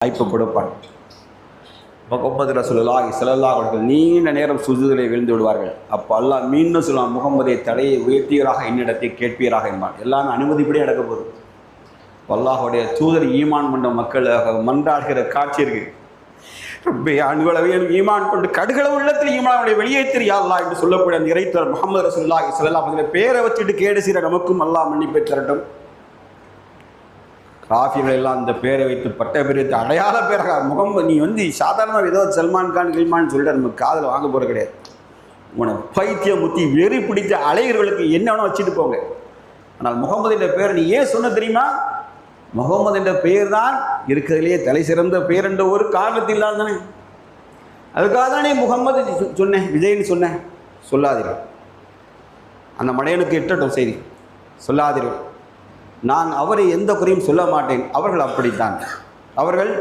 வாய்ப்பு கொடுப்பான். முகமது ரசூலுல்லாஹி ஸல்லல்லாஹு அலைஹி வஸல்லம் நீண்ட நேரம் சுஜூதிலே விழுந்து விடுவார்கள். அப்போ அல்லாஹ் மீண்டும் சொல்லுவான், முகமதை தலையை உயர்த்தியராக என்னிடத்தை கேட்பீராக என்பான். எல்லாமே அனுமதிப்படியே நடக்க போகுது. அல்லாஹுடைய தூதர் ஈமான் கொண்ட மக்களாக மன்றாடுகிற காட்சி இருக்கு. அணுகளவே ஈமான் கொண்டு கடுகளவு உள்ளத்தில் ஈமானுடைய வெளியேற்றிரு யா அல்லாஹ் என்று சொல்லக்கூடிய அந்த இறைத்தவர் முகமது ரசூலுல்லாஹி ஸல்லல்லாஹு அலைஹி வஸல்லம் பேரை வச்சுட்டு கேடு செய்கிற நமக்கும் அல்லாஹ் மன்னிப்பை தரட்டும். காஃபிகள் எல்லாம் அந்த பேரை வைத்து பட்ட பேர் வைத்து அடையாள பேராக முகமது நீ சாதாரணமாக ஏதோ சல்மான் கான் கில்மான் சொல்லிட்டு நமக்கு காதில் வாங்க போகிற கிடையாது. உன பைத்தியம் முத்தி வெறி பிடித்த அலையர்களுக்கு என்ன வேணும் வச்சுட்டு போங்க. ஆனால் முகமது என்ற பேர் நீ ஏன் சொன்ன தெரியுமா? முகமது என்ற பெயர் தான் இருக்கிறதுலேயே தலை சிறந்த பெயர் என்ற ஒரு காரணத்தில் தானே. அதுக்காக தானே முகமது சொன்னேன், விஜய்னு சொன்னேன். சொல்லாதீர்கள், அந்த மடையனுக்கு எட்டட்டும் செய்தி. சொல்லாதீர்கள், நான் அவரை எந்த குறையும் சொல்ல மாட்டேன். அவர்கள் அப்படித்தான். அவர்கள்